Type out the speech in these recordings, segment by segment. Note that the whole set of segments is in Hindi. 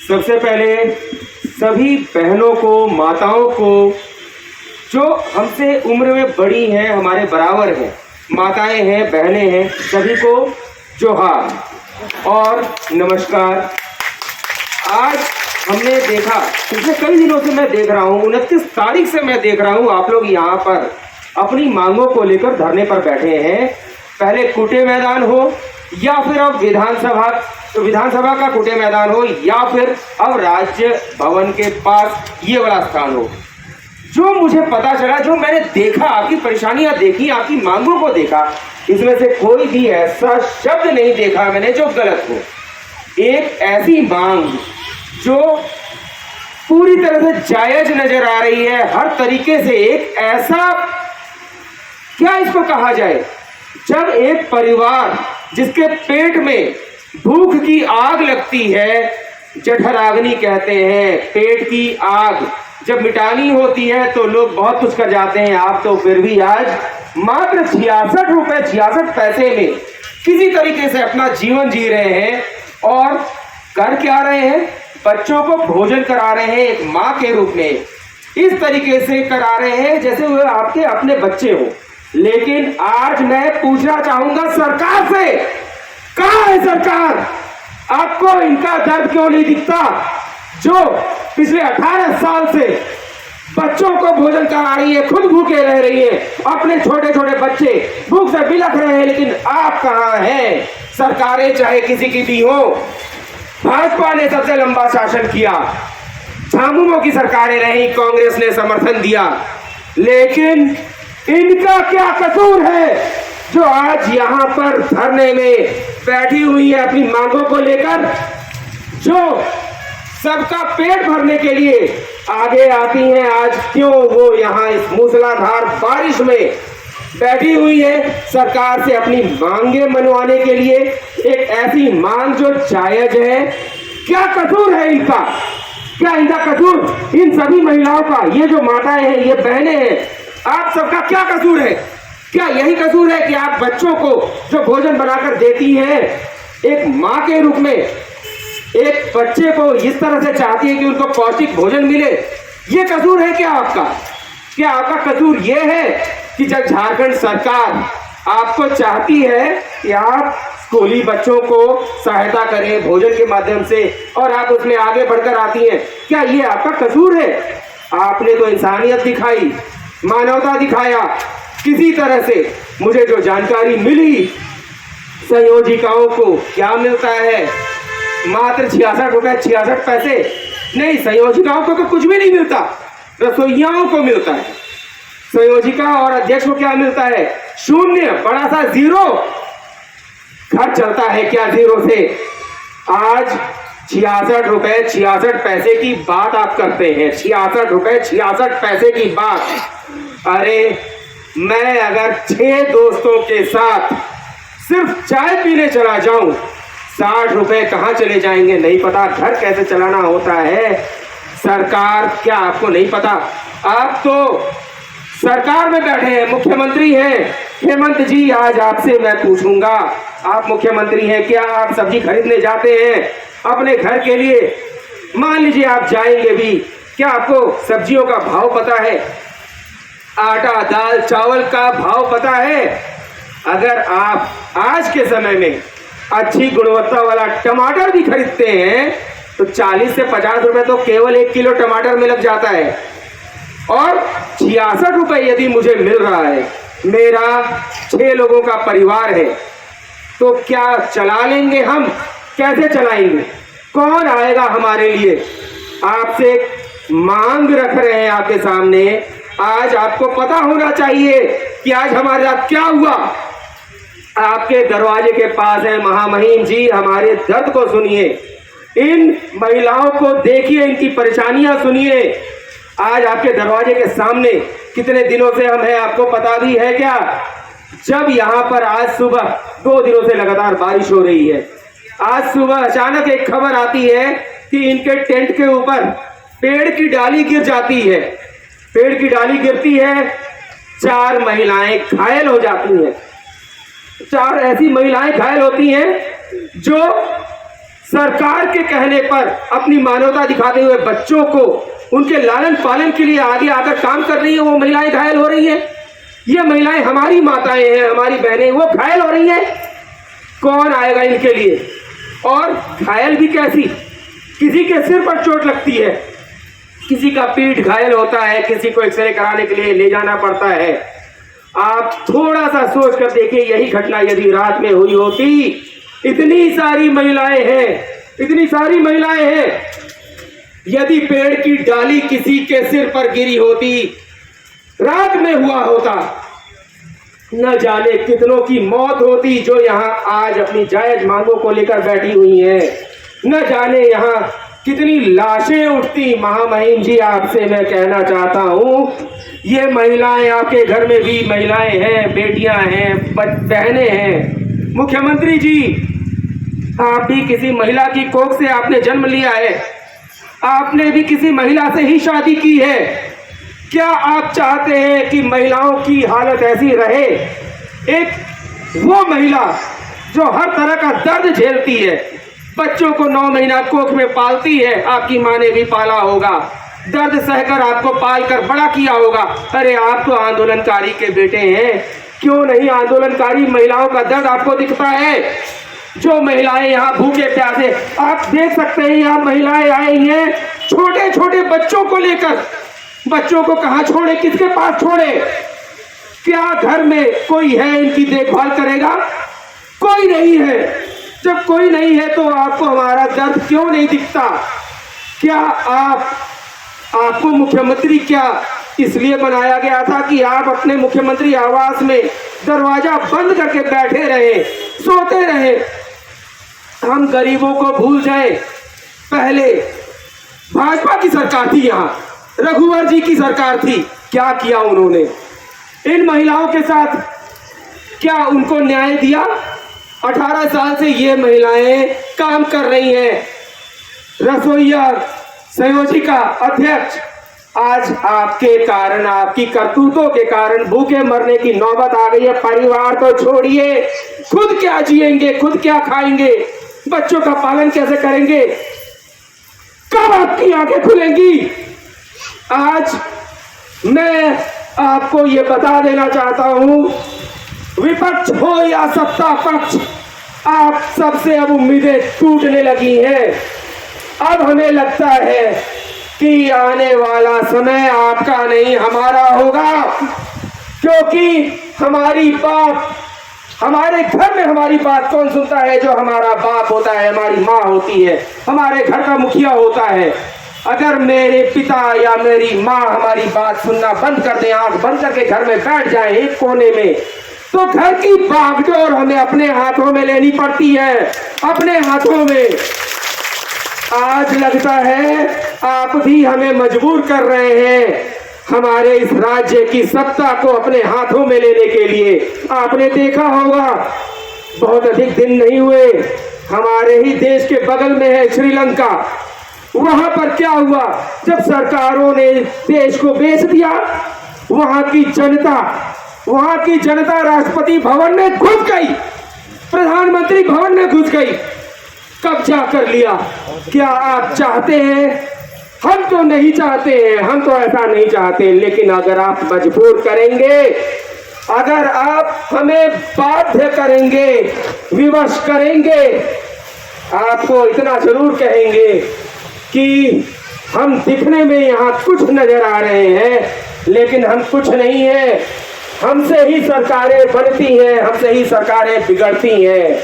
सबसे पहले सभी बहनों को, माताओं को जो हमसे उम्र में बड़ी हैं, हमारे बराबर हैं, माताएं हैं, बहनें हैं, सभी को जोहार और नमस्कार। आज हमने देखा, पिछले कई दिनों से मैं देख रहा हूँ, 29 तारीख से मैं देख रहा हूँ आप लोग यहाँ पर अपनी मांगों को लेकर धरने पर बैठे हैं। पहले कुटे मैदान हो या फिर अब विधानसभा का कुटे मैदान हो या फिर अब राज्य भवन के पास ये वाला स्थान हो। जो मुझे पता चला, जो मैंने देखा, आपकी परेशानियां देखी, आपकी मांगों को देखा, इसमें से कोई भी ऐसा शब्द नहीं देखा मैंने जो गलत हो। एक ऐसी मांग जो पूरी तरह से जायज नजर आ रही है, हर तरीके से एक ऐसा, क्या इसको कहा जाए, जब एक परिवार जिसके पेट में भूख की आग लगती है, जठराग्नि कहते हैं, पेट की आग जब मिटानी होती है तो लोग बहुत कुछ कर जाते हैं। आप तो फिर भी आज मात्र 66 रुपए 66 पैसे में किसी तरीके से अपना जीवन जी रहे हैं और कर क्या रहे हैं, बच्चों को भोजन करा रहे हैं। एक माँ के रूप में इस तरीके से करा रहे हैं जैसे वो आपके अपने बच्चे हो। लेकिन आज मैं पूछना चाहूंगा सरकार से, कहाँ है सरकार? आपको इनका दर्द क्यों नहीं दिखता? जो पिछले 18 साल से बच्चों को भोजन करा रही है, खुद भूखे रह रही है, अपने छोटे छोटे बच्चे भूख से बिलख रहे हैं, लेकिन आप कहाँ हैं? सरकारें चाहे किसी की भी हो, भाजपा ने सबसे लंबा शासन किया, झामुमो की सरकारें रही, कांग्रेस ने समर्थन दिया, लेकिन इनका क्या कसूर है जो आज यहाँ पर धरने में बैठी हुई है अपनी मांगों को लेकर, जो सबका पेट भरने के लिए आगे आती हैं। आज क्यों वो यहाँ इस मूसलाधार बारिश में बैठी हुई है सरकार से अपनी मांगे मनवाने के लिए? एक ऐसी मांग जो जायज है, क्या कसूर है इनका? क्या इनका कसूर इन सभी महिलाओं का, ये जो माताएं हैं, ये बहनें हैं, आप सबका क्या कसूर है? क्या यही कसूर है कि आप बच्चों को जो भोजन बनाकर देती हैं, एक माँ के रूप में एक बच्चे को इस तरह से चाहती है कि उनको पौष्टिक भोजन मिले, ये कसूर है क्या आपका? क्या आपका कसूर ये है कि जब झारखंड सरकार आपको चाहती है कि आप स्कूली बच्चों को सहायता करें भोजन के माध्यम से और आप उसमें आगे बढ़कर आती हैं, क्या ये आपका कसूर है? आपने तो इंसानियत दिखाई, मानवता दिखाया। किसी तरह से मुझे जो जानकारी मिली, संयोजिकाओं को क्या मिलता है? मात्र 66 रुपए 66 पैसे। नहीं, संयोजिकाओं को तो कुछ भी नहीं मिलता, रसोइयाओं को मिलता है। संयोजिका और अध्यक्ष को क्या मिलता है? शून्य, बड़ा सा जीरो। घर चलता है क्या जीरो से? आज 66 रुपए 66 पैसे की बात आप करते हैं, 66 रुपए 66 पैसे की बात। अरे मैं अगर 6 दोस्तों के साथ सिर्फ चाय पीने चला जाऊं, 60 रुपए कहाँ चले जाएंगे नहीं पता। घर कैसे चलाना होता है सरकार, क्या आपको नहीं पता? आप तो सरकार में बैठे हैं, मुख्यमंत्री हैं। हेमंत जी, आज आपसे मैं पूछूंगा, आप मुख्यमंत्री हैं, क्या आप सब्जी खरीदने जाते हैं अपने घर के लिए? मान लीजिए आप जाएंगे भी, क्या आपको सब्जियों का भाव पता है? आटा, दाल, चावल का भाव पता है? अगर आप आज के समय में अच्छी गुणवत्ता वाला टमाटर भी खरीदते हैं तो 40 से 50 रुपए तो केवल 1 किलो टमाटर में लग जाता है। और 66 रुपए यदि मुझे मिल रहा है, मेरा 6 लोगों का परिवार है, तो क्या चला लेंगे हम? कैसे चलाएंगे? कौन आएगा हमारे लिए? आपसे मांग रख रहे हैं आपके सामने। आज आपको पता होना चाहिए कि आज हमारे साथ क्या हुआ। आपके दरवाजे के पास है महामहिम जी, हमारे दर्द को सुनिए, इन महिलाओं को देखिए, इनकी परेशानियां सुनिए। आज आपके दरवाजे के सामने कितने दिनों से हम हैं, आपको पता भी है क्या? जब यहाँ पर आज सुबह 2 दिनों से लगातार बारिश हो रही है, आज सुबह अचानक एक खबर आती है कि इनके टेंट के ऊपर पेड़ की डाली गिर जाती है। पेड़ की डाली गिरती है, 4 महिलाएं घायल हो जाती हैं। 4 ऐसी महिलाएं घायल होती हैं जो सरकार के कहने पर अपनी मानवता दिखाते हुए बच्चों को उनके लालन पालन के लिए आगे आकर काम कर रही है, वो महिलाएं घायल हो रही हैं। ये महिलाएं हमारी माताएं हैं, हमारी बहनें, वो घायल हो रही हैं। कौन आएगा इनके लिए? और घायल भी कैसी? किसी के सिर पर चोट लगती है, किसी का पीठ घायल होता है, किसी को एक्सरे कराने के लिए ले जाना पड़ता है। आप थोड़ा सा सोच कर देखिए, यही घटना यदि रात में हुई होती, इतनी सारी महिलाएं हैं, इतनी सारी महिलाएं हैं, यदि पेड़ की डाली किसी के सिर पर गिरी होती, रात में हुआ होता, न जाने कितनों की मौत होती जो यहाँ आज अपनी जायज मांगों को लेकर बैठी हुई हैं। न जाने यहाँ कितनी लाशें उठती। महामहिम जी, आपसे मैं कहना चाहता हूँ, ये महिलाएं आपके घर में भी महिलाएं हैं, बेटियां हैं, बहनें हैं। मुख्यमंत्री जी, आप भी किसी महिला की कोख से आपने जन्म लिया है, आपने भी किसी महिला से ही शादी की है। क्या आप चाहते हैं कि महिलाओं की हालत ऐसी रहे? एक वो महिला जो हर तरह का दर्द झेलती है, बच्चों को 9 महीना कोख में पालती है, आपकी माँ ने भी पाला होगा, दर्द सहकर आपको पालकर बड़ा किया होगा। अरे आप तो आंदोलनकारी के बेटे हैं, क्यों नहीं आंदोलनकारी महिलाओं का दर्द आपको दिखता है? जो महिलाएं यहाँ भूखे प्यासे, आप देख सकते हैं, यहाँ महिलाएं आई हैं छोटे छोटे बच्चों को लेकर। बच्चों को कहाँ छोड़े, किसके पास छोड़े? क्या घर में कोई है इनकी देखभाल करेगा? कोई नहीं है। जब कोई नहीं है तो आपको हमारा दर्द क्यों नहीं दिखता? क्या आपको मुख्यमंत्री क्या इसलिए बनाया गया था कि आप अपने मुख्यमंत्री आवास में दरवाजा बंद करके बैठे रहे, सोते रहे? हम गरीबों को भूल जाए। पहले भाजपा की सरकार थी, यहाँ रघुवर जी की सरकार थी, क्या किया उन्होंने? इन महिलाओं के साथ क्या उनको न्याय दिया? 18 साल से ये महिलाएं काम कर रही हैं, रसोईया, संयोजिका, अध्यक्ष। आज आपके कारण, आपकी करतूतों के कारण भूखे मरने की नौबत आ गई है। परिवार तो छोड़िए, खुद क्या जिएंगे, खुद क्या खाएंगे, बच्चों का पालन कैसे करेंगे? कब आपकी आंखें खुलेंगी? आज मैं आपको ये बता देना चाहता हूं, विपक्ष हो या सत्ता पक्ष, आप सबसे अब उम्मीदें टूटने लगी हैं। अब हमें लगता है कि आने वाला समय आपका नहीं हमारा होगा, क्योंकि हमारी बात, हमारे घर में हमारी बात कौन सुनता है? जो हमारा बाप होता है, हमारी माँ होती है, हमारे घर का मुखिया होता है। अगर मेरे पिता या मेरी माँ हमारी बात सुनना बंद कर दें, आंख बंद करके घर में बैठ जाएं एक कोने में, तो घर की बागडोर हमें अपने हाथों में लेनी पड़ती है, अपने हाथों में। आज लगता है आप भी हमें मजबूर कर रहे हैं हमारे इस राज्य की सत्ता को अपने हाथों में लेने के लिए। आपने देखा होगा, बहुत अधिक दिन नहीं हुए, हमारे ही देश के बगल में है श्रीलंका, वहां पर क्या हुआ? जब सरकारों ने देश को बेच दिया, वहां की जनता राष्ट्रपति भवन में घुस गई, प्रधानमंत्री भवन में घुस गई, कब्जा कर लिया। क्या आप चाहते हैं? हम तो नहीं चाहते हैं, हम तो ऐसा नहीं चाहते। लेकिन अगर आप मजबूर करेंगे, अगर आप हमें बाध्य करेंगे, विवश करेंगे, आपको इतना जरूर कहेंगे कि हम दिखने में यहाँ कुछ नजर आ रहे हैं, लेकिन हम कुछ नहीं है। हमसे ही सरकारें बनती हैं, हमसे ही सरकारें बिगड़ती हैं।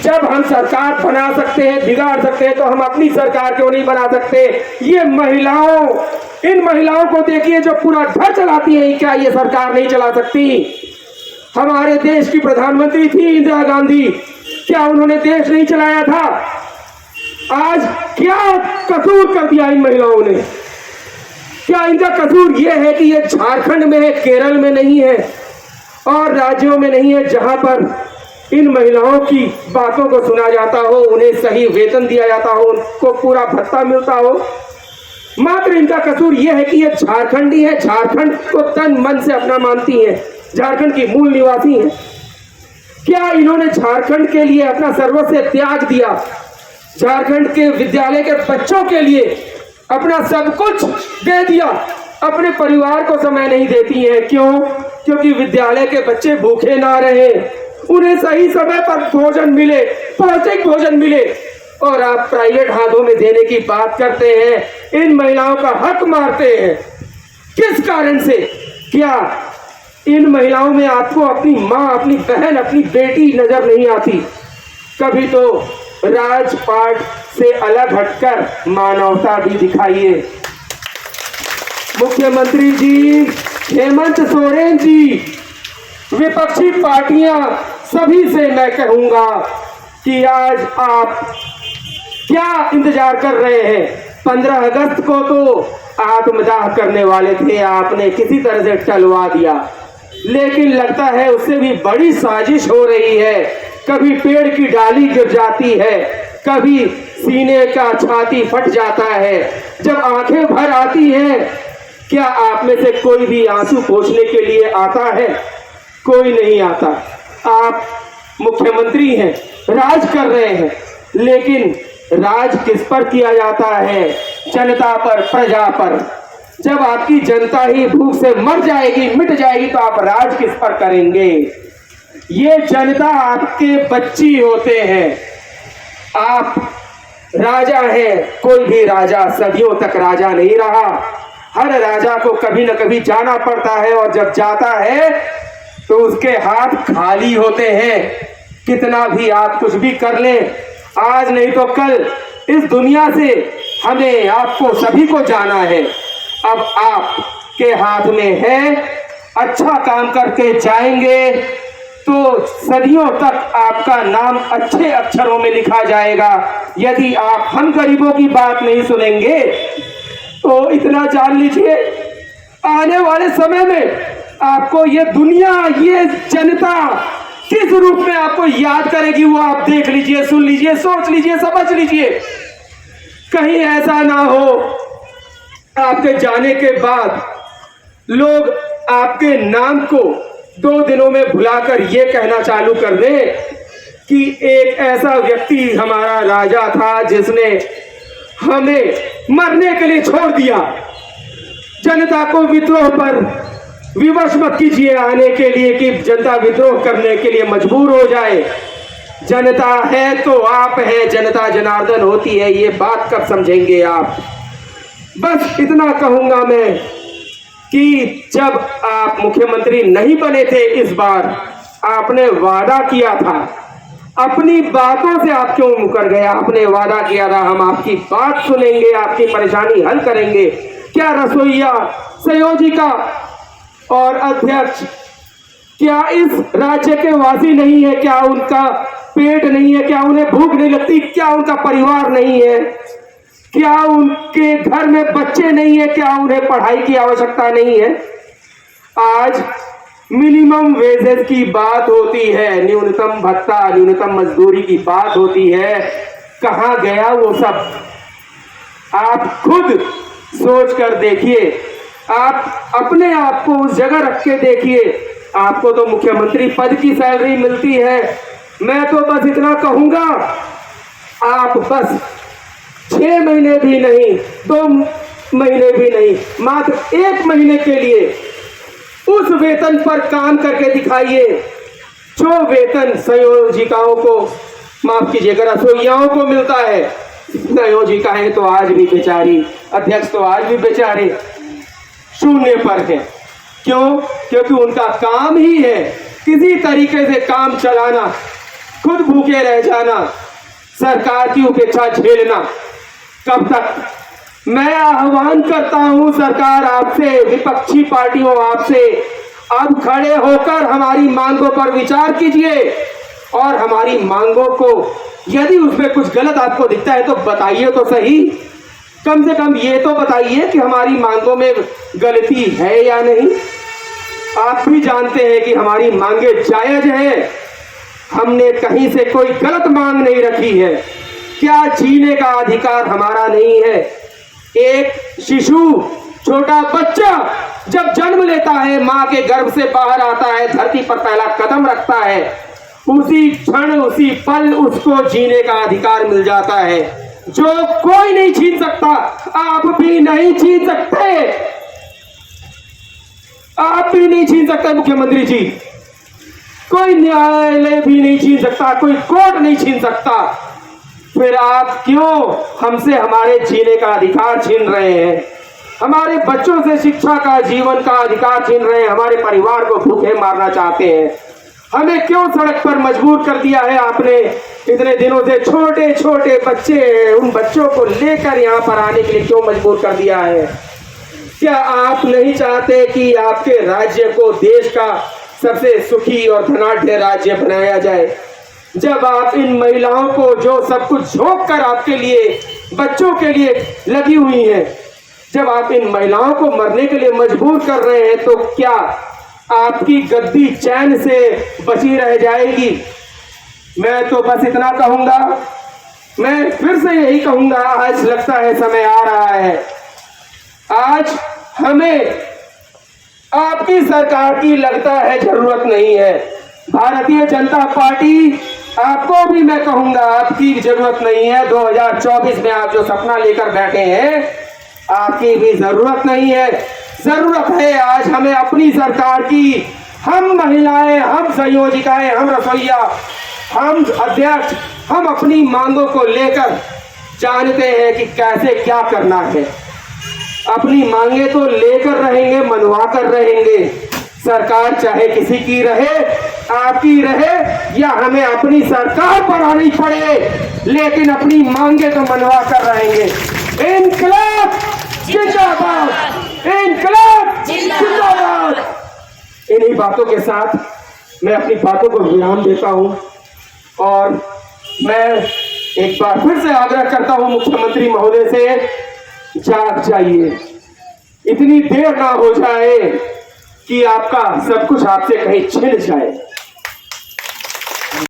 जब हम सरकार बना सकते हैं, बिगाड़ सकते हैं, तो हम अपनी सरकार क्यों नहीं बना सकते? ये महिलाओं, इन महिलाओं को देखिए जो पूरा घर चलाती हैं, क्या ये सरकार नहीं चला सकती? हमारे देश की प्रधानमंत्री थी इंदिरा गांधी, क्या उन्होंने देश नहीं चलाया था? आज क्या कसूर कर दिया इन महिलाओं ने? क्या इनका कसूर ये है कि ये झारखंड में है, केरल में नहीं है और राज्यों में नहीं है, जहां पर इन महिलाओं की बातों को सुना जाता हो, उन्हें सही वेतन दिया जाता हो, उनको पूरा भत्ता मिलता हो? मात्र इनका कसूर यह है कि ये झारखंडी है, झारखंड को तन मन से अपना मानती है, झारखंड की मूल निवासी है। क्या इन्होंने झारखंड के लिए अपना सर्वस्व त्याग दिया? झारखंड के विद्यालय के बच्चों के लिए अपना सब कुछ दे दिया, अपने परिवार को समय नहीं देती हैं। क्यों? क्योंकि विद्यालय के बच्चे भूखे ना रहे, उन्हें सही समय पर भोजन मिले, पौष्टिक भोजन मिले। और आप प्राइवेट हाथों में देने की बात करते हैं, इन महिलाओं का हक मारते हैं। किस कारण से? क्या इन महिलाओं में आपको अपनी माँ, अपनी बहन, अपनी बेटी नजर नहीं आती? कभी तो राजपाट से अलग हटकर मानवता भी दिखाइए। मुख्यमंत्री जी, हेमंत सोरेन जी, विपक्षी पार्टियां, सभी से मैं कहूंगा कि आज आप क्या इंतजार कर रहे हैं? 15 अगस्त को तो आत्मदाह करने वाले थे, आपने किसी तरह से टलवा दिया, लेकिन लगता है उससे भी बड़ी साजिश हो रही है। कभी पेड़ की डाली गिर जाती है, कभी सीने का छाती फट जाता है। जब आंखें भर आती हैं, क्या आप में से कोई भी आंसू पोंछने के लिए आता है? कोई नहीं आता। आप मुख्यमंत्री हैं, राज कर रहे हैं, लेकिन राज किस पर किया जाता है? जनता पर, प्रजा पर। जब आपकी जनता ही भूख से मर जाएगी, मिट जाएगी, तो आप राज किस पर करेंगे? ये जनता आपके बच्ची होते हैं। आप राजा हैं, कोई भी राजा सदियों तक राजा नहीं रहा। हर राजा को कभी न कभी जाना पड़ता है, और जब जाता है तो उसके हाथ खाली होते हैं। कितना भी आप कुछ भी कर लें, आज नहीं तो कल इस दुनिया से हमें, आपको, सभी को जाना है। अब आपके हाथ में है, अच्छा काम करके जाएंगे तो सदियों तक आपका नाम अच्छे अक्षरों में लिखा जाएगा। यदि आप हम गरीबों की बात नहीं सुनेंगे तो इतना जान लीजिए, आने वाले समय में आपको ये दुनिया, ये जनता किस रूप में आपको याद करेगी, वो आप देख लीजिए, सुन लीजिए, सोच लीजिए, समझ लीजिए। कहीं ऐसा ना हो आपके जाने के बाद लोग आपके नाम को 2 दिनों में भुलाकर ये कहना चालू कर दे कि एक ऐसा व्यक्ति हमारा राजा था जिसने हमें मरने के लिए छोड़ दिया। जनता को विद्रोह पर विवश मत कीजिए आने के लिए कि जनता विद्रोह करने के लिए मजबूर हो जाए। जनता है तो आप हैं, जनता जनार्दन होती है, ये बात कब समझेंगे आप? बस इतना कहूंगा मैं कि जब आप मुख्यमंत्री नहीं बने थे इस बार, आपने वादा किया था, अपनी बातों से आप क्यों मुकर गए? आपने वादा किया था हम आपकी बात सुनेंगे, आपकी परेशानी हल करेंगे। क्या रसोईया, संयोजिका और अध्यक्ष क्या इस राज्य के वासी नहीं है? क्या उनका पेट नहीं है? क्या उन्हें भूख नहीं लगती? क्या उनका परिवार नहीं है? क्या उनके घर में बच्चे नहीं है? क्या उन्हें पढ़ाई की आवश्यकता नहीं है? आज मिनिमम वेजेस की बात होती है, न्यूनतम भत्ता, न्यूनतम मजदूरी की बात होती है, कहां गया वो सब? आप खुद सोच कर देखिए, आप अपने आप को उस जगह रख के देखिए। आपको तो मुख्यमंत्री पद की सैलरी मिलती है। मैं तो बस इतना कहूंगा, आप बस 6 महीने भी नहीं, 2 महीने भी नहीं, मात्र 1 महीने के लिए उस वेतन पर काम करके दिखाइए जो वेतन संयोजिकाओं को, माफ कीजिएगा, रसोइयाओं को मिलता है। संयोजिकाएं तो आज भी बेचारी, अध्यक्ष तो आज भी बेचारे शून्य पर है। क्यों? क्योंकि उनका काम ही है किसी तरीके से काम चलाना, खुद भूखे रह जाना, सरकार की उपेक्षा झेलना। कब तक? मैं आह्वान करता हूं सरकार आपसे, विपक्षी पार्टियों आपसे, अब खड़े होकर हमारी मांगों पर विचार कीजिए और हमारी मांगों को, यदि उसमें कुछ गलत आपको दिखता है तो बताइए तो सही। कम से कम ये तो बताइए कि हमारी मांगों में गलती है या नहीं। आप भी जानते हैं कि हमारी मांगे जायज है, हमने कहीं से कोई गलत मांग नहीं रखी है। क्या जीने का अधिकार हमारा नहीं है? एक शिशु, छोटा बच्चा जब जन्म लेता है, मां के गर्भ से बाहर आता है, धरती पर पहला कदम रखता है, उसी क्षण उसी पल उसको जीने का अधिकार मिल जाता है, जो कोई नहीं छीन सकता। आप भी नहीं छीन सकते, आप भी नहीं छीन सकते मुख्यमंत्री जी, कोई न्यायालय भी नहीं छीन सकता, कोई कोर्ट नहीं छीन सकता। फिर आप क्यों हमसे हमारे जीने का अधिकार छीन रहे हैं, हमारे बच्चों से शिक्षा का जीवन का अधिकार छीन रहे हैं, हमारे परिवार को भूखे मारना चाहते हैं? हमें क्यों सड़क पर मजबूर कर दिया है आपने? इतने दिनों से छोटे छोटे बच्चे हैं, उन बच्चों को लेकर यहाँ पर आने के लिए क्यों मजबूर कर दिया है? क्या आप नहीं चाहते कि आपके राज्य को देश का सबसे सुखी और धनाढ्य राज्य बनाया जाए? जब आप इन महिलाओं को जो सब कुछ झोंक कर आपके लिए बच्चों के लिए लगी हुई हैं, जब आप इन महिलाओं को मरने के लिए मजबूर कर रहे हैं, तो क्या आपकी गद्दी चैन से बची रह जाएगी? मैं तो बस इतना कहूंगा, मैं फिर से यही कहूंगा, आज लगता है समय आ रहा है, आज हमें आपकी सरकार की लगता है जरूरत नहीं है। भारतीय जनता पार्टी, आपको भी मैं कहूंगा, आपकी जरूरत नहीं है। 2024 में आप जो सपना लेकर बैठे हैं, आपकी भी जरूरत नहीं है। जरूरत है आज हमें अपनी सरकार की। हम महिलाएं, हम संयोजिकाएं, हम रसोइया, हम अध्यक्ष, हम अपनी मांगों को लेकर जानते हैं कि कैसे क्या करना है। अपनी मांगे तो लेकर रहेंगे, मनवा कर रहेंगे। सरकार चाहे किसी की रहे, आपकी रहे, या हमें अपनी सरकार बनानी पड़े, लेकिन अपनी मांगे तो मनवा कर रहेंगे। इनकलाब जिंदाबाद, इनकलाब जिंदाबाद। इन्हीं बातों के साथ मैं अपनी बातों को विराम देता हूं और मैं एक बार फिर से आग्रह करता हूं मुख्यमंत्री महोदय से, जाग जाइए, इतनी देर ना हो जाए कि आपका सब कुछ आपसे कहीं छिन जाए।